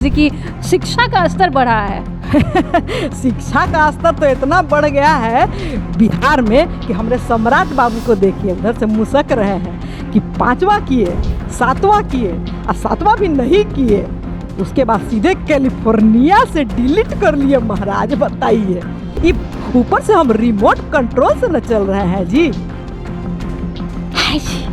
की शिक्षा का स्तर बढ़ा है। शिक्षा का स्तर तो इतना बढ़ गया है बिहार में कि हमारे सम्राट बाबू को देखिए उधर से मुसक रहे हैं कि 5वां किए, 7वां किए और 7वां भी नहीं किए, उसके बाद सीधे कैलिफोर्निया से डिलीट कर लिए। महाराज बताइए, ये ऊपर से हम रिमोट कंट्रोल से न चल रहे हैं जी।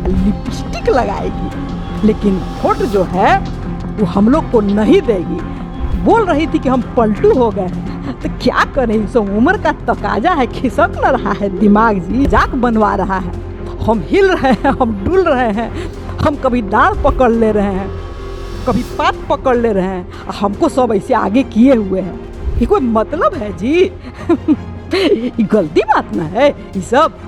लिपस्टिक लगाएगी लेकिन वोट जो है वो हम लोग को नहीं देगी। बोल रही थी कि हम पलटू हो गए हैं, तो क्या करें, इस उम्र का तकाजा है, खिसक न रहा है दिमाग जी, मजाक बनवा रहा है। हम हिल रहे हैं, हम डुल रहे हैं, हम कभी डांड पकड़ ले रहे हैं, कभी पात पकड़ ले रहे हैं, हमको सब ऐसे आगे किए हुए हैं। ये कोई मतलब है जी? ये गलती बात ना है ये सब।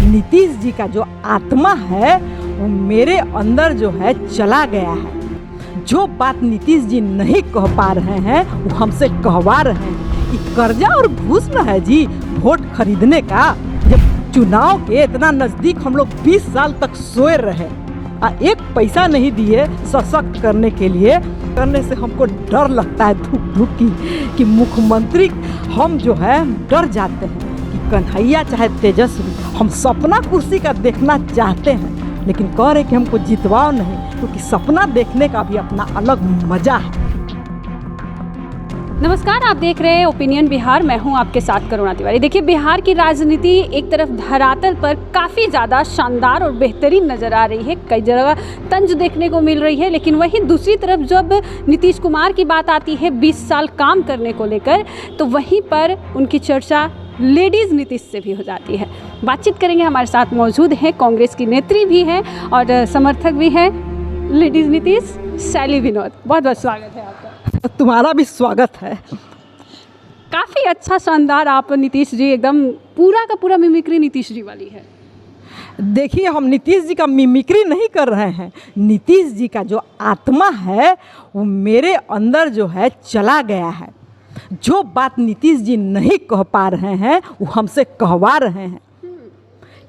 नीतीश जी का जो आत्मा है वो मेरे अंदर जो है चला गया है। जो बात नीतीश जी नहीं कह पा रहे हैं वो हमसे कहवा रहे हैं। ये कर्जा और घूस न है जी वोट खरीदने का। जब चुनाव के इतना नज़दीक हम लोग 20 साल तक सोए रहे, एक पैसा नहीं दिए सशक्त करने के लिए, करने से हमको डर लगता है धुक धुक की कि मुख्यमंत्री हम जो है डर जाते हैं कि कन्हैया चाहे तेजस्वी, हम सपना कुर्सी का देखना चाहते हैं लेकिन कह रहे कि हमको जितवाओ नहीं, क्योंकि सपना देखने का भी अपना अलग मजा है। नमस्कार, आप देख रहे हैं ओपिनियन बिहार। मैं हूं आपके साथ करुणा तिवारी। देखिए, बिहार की राजनीति एक तरफ धरातल पर काफ़ी ज़्यादा शानदार और बेहतरीन नज़र आ रही है, कई जगह तंज देखने को मिल रही है, लेकिन वहीं दूसरी तरफ जब नीतीश कुमार की बात आती है 20 साल काम करने को लेकर, तो वहीं पर उनकी चर्चा लेडीज़ नीतीश से भी हो जाती है। बातचीत करेंगे, हमारे साथ मौजूद हैं कांग्रेस की नेत्री भी हैं और समर्थक भी हैं लेडीज़ नीतीश, शैली विनोद। बहुत बहुत स्वागत है आपका। तुम्हारा भी स्वागत है। काफ़ी अच्छा शानदार आप नीतीश जी, एकदम पूरा का पूरा मिमिक्री नीतीश जी वाली है। देखिए, हम नीतीश जी का मिमिक्री नहीं कर रहे हैं। नीतीश जी का जो आत्मा है वो मेरे अंदर जो है चला गया है। जो बात नीतीश जी नहीं कह पा रहे हैं वो हमसे कहवा रहे हैं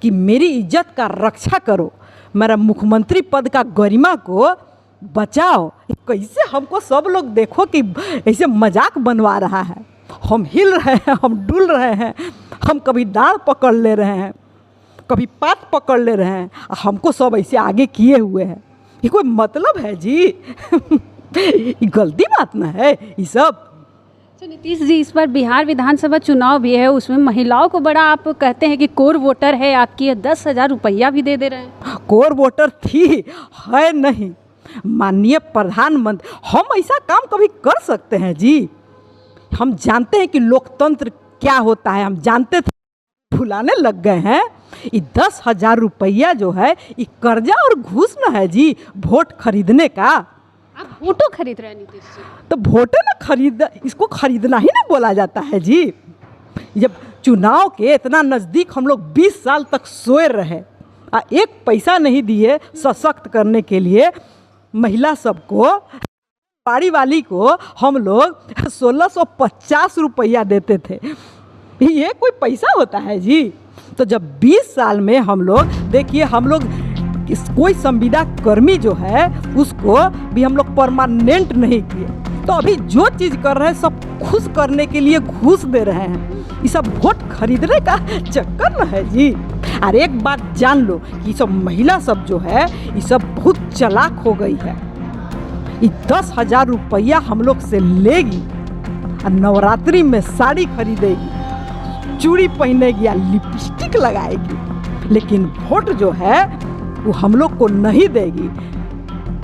कि मेरी इज्जत का रक्षा करो, मेरा मुख्यमंत्री पद का गरिमा को बचाओ। कैसे हमको सब लोग देखो कि ऐसे मजाक बनवा रहा है। हम हिल रहे हैं, हम डुल रहे हैं, हम कभी डांड पकड़ ले रहे हैं, कभी पात पकड़ ले रहे हैं, हमको सब ऐसे आगे किए हुए हैं। ये कोई मतलब है जी? ये गलती बात ना है ये सब। तो नीतीश जी, इस बार बिहार विधानसभा चुनाव भी है, उसमें महिलाओं को बड़ा आप कहते हैं कि कोर वोटर है आपकी, 10,000 रुपया भी दे रहे हैं। कोर वोटर थी, है नहीं। माननीय प्रधानमंत्री, हम ऐसा काम कभी कर सकते हैं जी? हम जानते हैं कि लोकतंत्र क्या होता है, हम जानते थे, भुलाने लग गए हैं। ये 10,000 रुपया जो है ये कर्जा और घूस न है जी वोट खरीदने का। आप वोटो खरीद रहे हैं नीतीश जी? तो वोटे ना खरीद, इसको खरीदना ही ना बोला जाता है जी। जब चुनाव के इतना नज़दीक हम लोग 20 साल तक सोए रहे, एक पैसा नहीं दिए सशक्त करने के लिए, महिला सबको, पारी वाली को हम लोग 1650 रुपया देते थे। ये कोई पैसा होता है जी? तो जब 20 साल में हम लोग, देखिए हम लोग कोई संविदा कर्मी जो है उसको भी हम लोग परमानेंट नहीं किए, तो अभी जो चीज़ कर रहे हैं सब खुश करने के लिए घूस दे रहे हैं। ये सब वोट खरीदने का चक्कर न है जी। और एक बात जान लो कि सब महिला सब जो है ये सब बहुत चालाक हो गई है। ये 10,000 रुपया हम लोग से लेगी और नवरात्रि में साड़ी खरीदेगी, चूड़ी पहनेगी या लिपस्टिक लगाएगी, लेकिन वोट जो है वो हम लोग को नहीं देगी।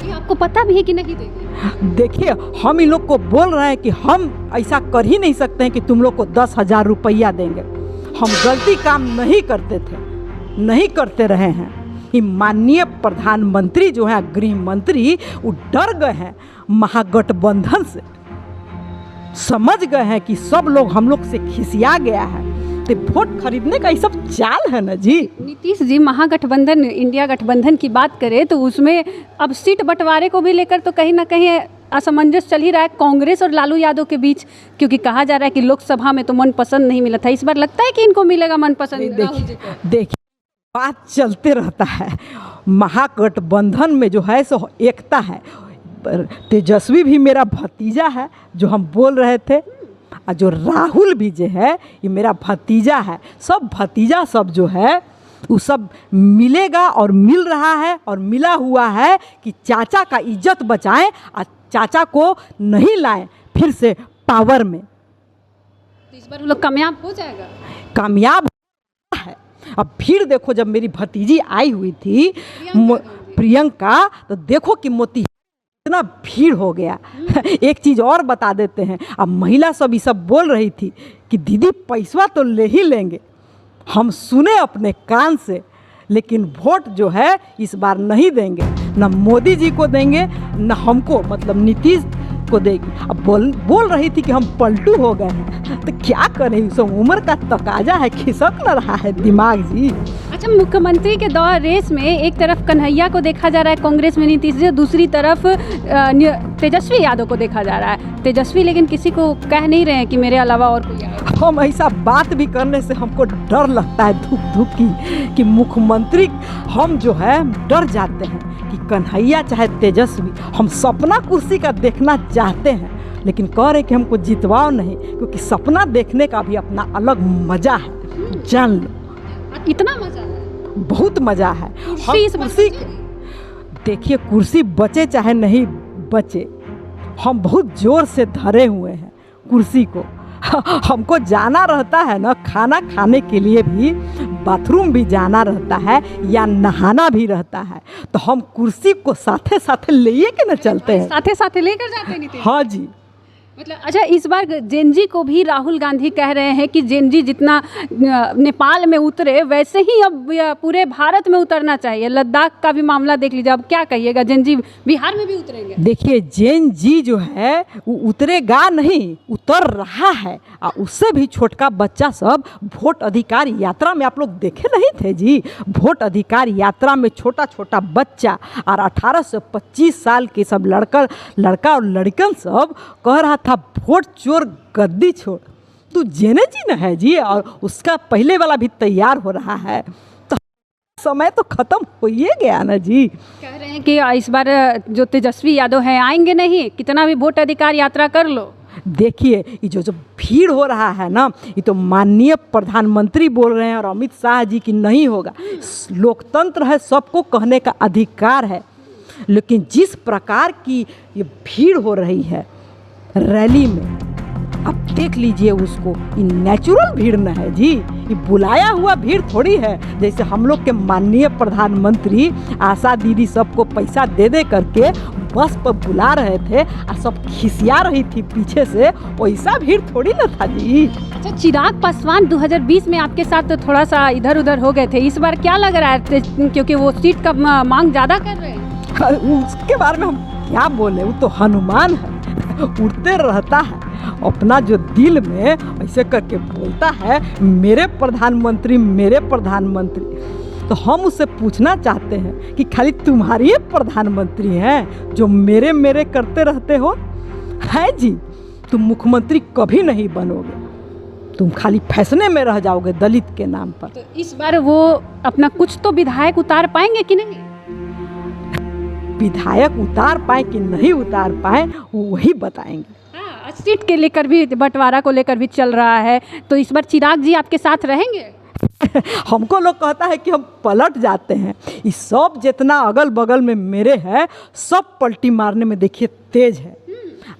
ये आपको पता भी है कि नहीं देगी? देखिए, हम इन लोग को बोल रहे हैं कि हम ऐसा कर ही नहीं सकते हैं कि तुम लोग को 10,000 रुपया देंगे। हम गलती काम नहीं करते थे, नहीं करते रहे हैं। ये माननीय प्रधानमंत्री जो है, गृह मंत्री, वो डर गए हैं महागठबंधन से, समझ गए हैं कि सब लोग हम लोग से खिसिया गया है, तो वोट खरीदने का ये सब चाल है ना जी। नीतीश जी, महागठबंधन, इंडिया गठबंधन की बात करें तो उसमें अब सीट बंटवारे को भी लेकर तो कहीं ना कहीं असमंजस चल ही रहा है कांग्रेस और लालू यादव के बीच, क्योंकि कहा जा रहा है कि लोकसभा में तो मनपसंद नहीं मिला था, इस बार लगता है कि इनको मिलेगा मनपसंद। देखिए, बात चलते रहता है। महागठबंधन में जो है सो एकता है, तेजस्वी भी मेरा भतीजा है जो हम बोल रहे थे, और जो राहुल भी जो है ये मेरा भतीजा है। सब भतीजा सब जो है वो सब मिलेगा और मिल रहा है और मिला हुआ है कि चाचा का इज्जत बचाएं और चाचा को नहीं लाएं फिर से पावर में। तो इस बार वो लोग कामयाब हो जाएगा? कामयाब है। अब भीड़ देखो, जब मेरी भतीजी आई हुई थी प्रियंका, तो देखो कि मोती इतना भीड़ हो गया। एक चीज़ और बता देते हैं, अब महिला सब ये सब बोल रही थी कि दीदी पैसा तो ले ही लेंगे, हम सुने अपने कान से, लेकिन वोट जो है इस बार नहीं देंगे, न मोदी जी को देंगे न हमको, मतलब नीतीश को देगी। अब बोल रही थी कि हम पलटू हो गए हैं, तो क्या करें, इस उम्र का तकाजा है, खिसक न रहा है दिमाग जी। अच्छा, मुख्यमंत्री के दौर रेस में एक तरफ कन्हैया को देखा जा रहा है कांग्रेस में नीतीश जी, दूसरी तरफ तेजस्वी यादव को देखा जा रहा है। तेजस्वी लेकिन किसी को कह नहीं रहे हैं कि मेरे अलावा और कोई आए। हम ऐसा बात भी करने से हमको डर लगता है धुक धुक की, कि मुख्यमंत्री हम जो है डर जाते हैं कि कन्हैया चाहे तेजस्वी, हम सपना कुर्सी का देखना चाहते हैं, लेकिन कह रहे कि हमको जितवाओ नहीं, क्योंकि सपना देखने का भी अपना अलग मज़ा है, जान लो। इतना मज़ा है? बहुत मज़ा है। कुर्सी देखिए, कुर्सी बचे चाहे नहीं बचे, हम बहुत ज़ोर से धरे हुए हैं कुर्सी को। हमको जाना रहता है ना, खाना खाने के लिए भी बाथरूम भी जाना रहता है या नहाना भी रहता है, तो हम कुर्सी को साथे साथे ले के न चलते हैं। साथे साथे लेकर जाते नहीं थे? हाँ जी। मतलब अच्छा, इस बार जेनजी को भी राहुल गांधी कह रहे हैं कि जेनजी जितना नेपाल में उतरे वैसे ही अब पूरे भारत में उतरना चाहिए। लद्दाख का भी मामला देख लीजिए, अब क्या कहिएगा, जेनजी बिहार में भी उतरेंगे? देखिए, जेनजी जो है वो उतरेगा नहीं, उतर रहा है। और उससे भी छोटका बच्चा सब वोट अधिकार यात्रा में, आप लोग देखे नहीं थे जी, वोट अधिकार यात्रा में छोटा छोटा बच्चा और 18 से 25 साल के सब लड़का और लड़कन सब कह रहा था वोट चोर गद्दी छोड़। तो जेने जी न है जी, और उसका पहले वाला भी तैयार हो रहा है, तो समय तो खत्म हो ही गया ना जी। कह रहे हैं कि इस बार जो तेजस्वी यादव है आएंगे नहीं, कितना भी वोट अधिकार यात्रा कर लो। देखिए, ये जो भीड़ हो रहा है ना, ये तो माननीय प्रधानमंत्री बोल रहे हैं और अमित शाह जी की नहीं होगा। लोकतंत्र है, सबको कहने का अधिकार है, लेकिन जिस प्रकार की ये भीड़ हो रही है रैली में, अब देख लीजिए उसको, ये नेचुरल भीड़ न है जी, ये बुलाया हुआ भीड़ थोड़ी है। जैसे हम लोग के माननीय प्रधानमंत्री आशा दीदी सबको पैसा दे करके बस पर बुला रहे थे और सब खिसिया रही थी पीछे से, वैसा भीड़ थोड़ी न था जी। अच्छा, चिराग पासवान 2020 में आपके साथ तो थोड़ा सा इधर उधर हो गए थे, इस बार क्या लग रहा है, क्योंकि वो सीट का मांग ज़्यादा कर रहे हैं? उसके बारे में हम क्या बोले, वो तो हनुमान है, उड़ते रहता है, अपना जो दिल में ऐसे करके बोलता है मेरे प्रधानमंत्री मेरे प्रधानमंत्री। तो हम उससे पूछना चाहते हैं कि खाली तुम्हारी ही प्रधानमंत्री हैं जो मेरे मेरे करते रहते हो? है जी, तुम मुख्यमंत्री कभी नहीं बनोगे, तुम खाली फैसले में रह जाओगे दलित के नाम पर। तो इस बार वो अपना कुछ तो विधायक उतार पाएंगे कि नहीं? विधायक उतार पाए कि नहीं उतार पाए वो वही बताएंगे। हाँ, सीट के लेकर भी, बंटवारा को लेकर भी चल रहा है, तो इस बार चिराग जी आपके साथ रहेंगे? हमको लोग कहता है कि हम पलट जाते हैं, इस सब जितना अगल बगल में मेरे है सब पलटी मारने में देखिए तेज है।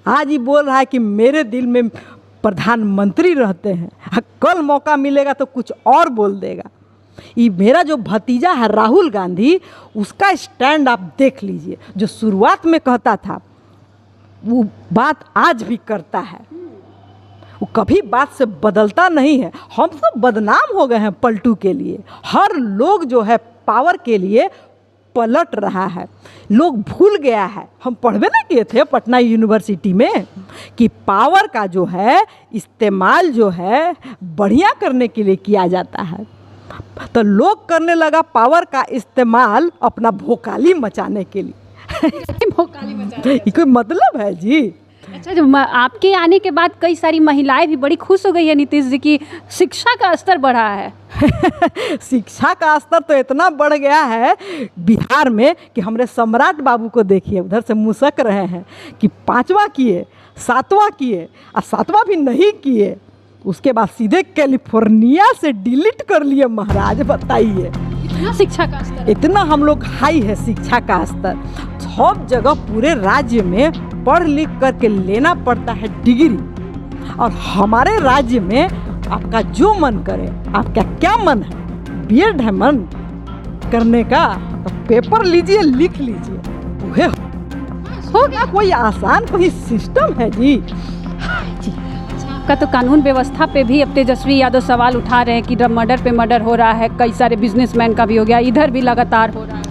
आज ही बोल रहा है कि मेरे दिल में प्रधानमंत्री रहते हैं, कल मौका मिलेगा तो कुछ और बोल देगा। ये मेरा जो भतीजा है राहुल गांधी, उसका स्टैंड आप देख लीजिए, जो शुरुआत में कहता था वो बात आज भी करता है, वो कभी बात से बदलता नहीं है। हम सब बदनाम हो गए हैं पलटू के लिए, हर लोग जो है पावर के लिए पलट रहा है, लोग भूल गया है। हम पढ़वे नहीं किए थे पटना यूनिवर्सिटी में कि पावर का जो है इस्तेमाल जो है बढ़िया करने के लिए किया जाता है, तो लोग करने लगा पावर का इस्तेमाल अपना भोकाली मचाने के लिए। भोकाली मचाने ये कोई मतलब है जी? अच्छा, जो आपके आने के बाद कई सारी महिलाएं भी बड़ी खुश हो गई है नीतीश जी की शिक्षा का स्तर बढ़ा है। शिक्षा का स्तर तो इतना बढ़ गया है बिहार में कि हमारे सम्राट बाबू को देखिए, उधर से मुसक रहे हैं कि 5वां किए, 7वां किए और 7वां भी नहीं किए, उसके बाद सीधे कैलिफोर्निया से डिलीट कर लिए महाराज। बताइए, इतना शिक्षा का स्तर, इतना हम लोग हाई है शिक्षा का स्तर। सब जगह पूरे राज्य में पढ़ लिख करके लेना पड़ता है डिग्री, और हमारे राज्य में आपका जो मन करे, आपका क्या मन है, बीएड है मन करने का तो पेपर लीजिए, लिख लीजिए, वह होगा। कोई आसान कोई सिस्टम है जी? का तो कानून व्यवस्था पे भी अब तेजस्वी यादव सवाल उठा रहे हैं कि मर्डर पे मर्डर हो रहा है, कई सारे बिजनेसमैन का भी हो गया, इधर भी लगातार हो रहा है।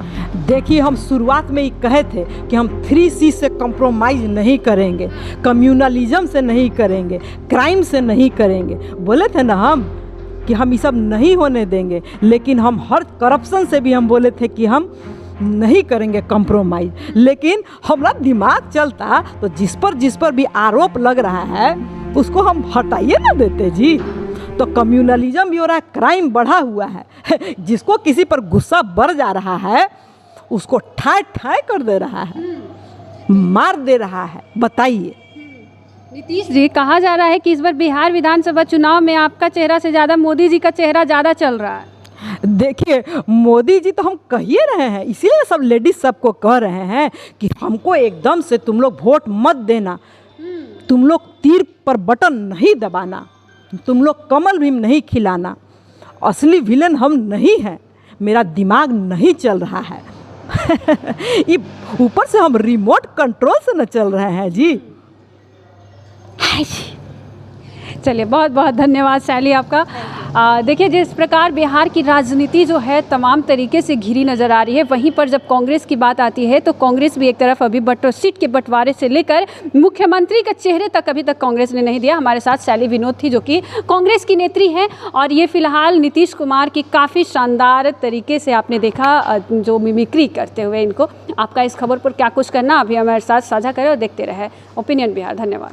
देखिए, हम शुरुआत में ही कहे थे कि हम 3C से कॉम्प्रोमाइज़ नहीं करेंगे, कम्युनलिज्म से नहीं करेंगे, क्राइम से नहीं करेंगे। बोले थे ना हम कि हम ये सब नहीं होने देंगे, लेकिन हम हर करप्शन से भी हम बोले थे कि हम नहीं करेंगे कॉम्प्रोमाइज़। लेकिन हमारा दिमाग चलता तो जिस पर भी आरोप लग रहा है उसको हम हटाइए ना देते जी। तो कम्युनलिज्म भी हो रहा है, क्राइम बढ़ा हुआ है। जिसको किसी पर गुस्सा बढ़ जा रहा है उसको ठाए ठाए कर दे रहा है, मार दे रहा है। बताइए नीतीश जी, कहा जा रहा है कि इस बार बिहार विधानसभा चुनाव में आपका चेहरा से ज़्यादा मोदी जी का चेहरा ज़्यादा चल रहा है। देखिए, मोदी जी तो हम कहिए रहे हैं, इसीलिए सब लेडीज सबको कह रहे हैं कि हमको एकदम से तुम लोग वोट मत देना, तुम लोग तीर पर बटन नहीं दबाना, तुम लोग कमल भी नहीं खिलाना। असली विलन हम नहीं हैं, मेरा दिमाग नहीं चल रहा है। ये ऊपर से हम रिमोट कंट्रोल से न चल रहे हैं जी। चलिए, बहुत बहुत धन्यवाद शैली आपका। देखिए, जिस प्रकार बिहार की राजनीति जो है तमाम तरीके से घिरी नज़र आ रही है, वहीं पर जब कांग्रेस की बात आती है तो कांग्रेस भी एक तरफ अभी सीट के बंटवारे से लेकर मुख्यमंत्री के चेहरे तक अभी तक कांग्रेस ने नहीं दिया। हमारे साथ शैली विनोद थी जो कि कांग्रेस की नेत्री हैं, और ये फिलहाल नीतीश कुमार की काफ़ी शानदार तरीके से आपने देखा जो मिमिक्री करते हुए इनको। आपका इस खबर पर क्या कुछ करना अभी हमारे साथ साझा करें और देखते रहे ओपिनियन बिहार। धन्यवाद।